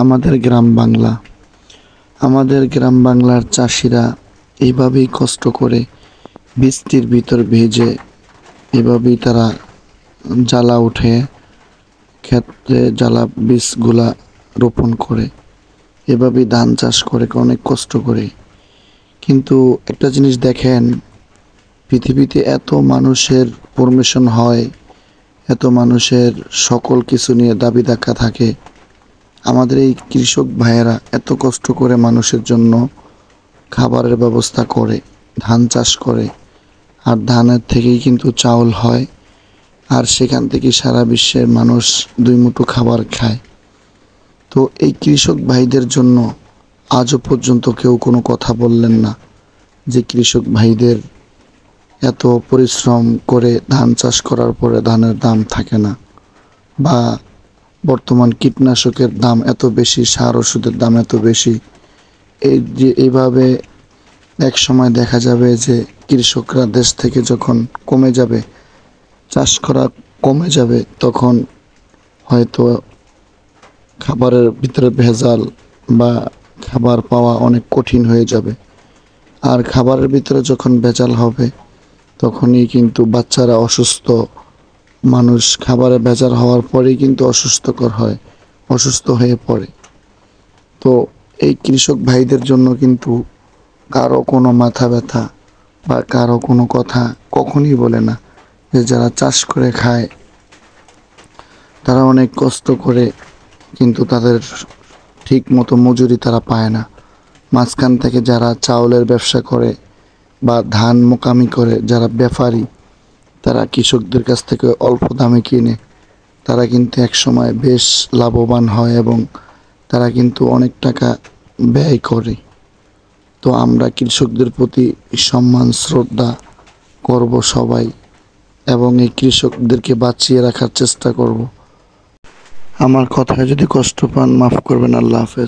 আমাদের গ্রাম বাংলা। আমাদের গ্রাম বাংলার চাষিরা এইভাবেই কষ্ট করে বৃষ্টির ভিতর ভেজে এভাবেই তারা জ্বালা উঠে ক্ষেত্রে জ্বালা বীজগুলা রোপণ করে, এভাবেই ধান চাষ করে অনেক কষ্ট করে। কিন্তু একটা জিনিস দেখেন, পৃথিবীতে এত মানুষের ফরমেশন হয়, এত মানুষের সকল কিছু নিয়ে দাবি দাক্কা থাকে, আমাদের এই কৃষক ভাইয়েরা এত কষ্ট করে মানুষের জন্য খাবারের ব্যবস্থা করে, ধান চাষ করে, আর ধানের থেকেই কিন্তু চাউল হয়, আর সেখান থেকে সারা বিশ্বের মানুষ দুই মুঠো খাবার খায়। তো এই কৃষক ভাইদের জন্য আজও পর্যন্ত কেউ কোনো কথা বললেন না যে কৃষক ভাইদের এত পরিশ্রম করে ধান চাষ করার পরে ধানের দাম থাকে না, বা বর্তমান কীটনাশকের দাম এত বেশি, সার ওষুধের দাম এত বেশি। এইভাবে এক সময় দেখা যাবে যে কৃষকরা দেশ থেকে যখন কমে যাবে, চাষ করা কমে যাবে, তখন হয়তো খাবারের ভিতরে ভেজাল বা খাবার পাওয়া অনেক কঠিন হয়ে যাবে। আর খাবারের ভিতরে যখন ভেজাল হবে, তখনই কিন্তু বাচ্চারা অসুস্থ, মানুষ খাবারে ভেজাল হওয়ার পরেই কিন্তু অসুস্থ হয়ে পড়ে। তো এই কৃষক ভাইদের জন্য কিন্তু কারো কোনো মাথা ব্যথা বা কারো কোনো কথা কখনই বলে না, যে যারা চাষ করে খায় তারা অনেক কষ্ট করে, কিন্তু তাদের ঠিক মতো মজুরি তারা পায় না। মাঝখান থেকে যারা চাউলের ব্যবসা করে বা ধান মোকামি করে, যারা ব্যাপারী, তারা কৃষকদের কাছ থেকে অল্প দামে কিনে, তারা কিন্তু একসময় বেশ লাভবান হয় এবং তারা কিন্তু অনেক টাকা ব্যয় করে। তো আমরা কৃষকদের প্রতি সম্মান শ্রদ্ধা করব সবাই, এবং এই কৃষকদেরকে বাঁচিয়ে রাখার চেষ্টা করব। আমার কথায় যদি কষ্ট পান মাফ করবেন। আল্লাহ হাফেজ।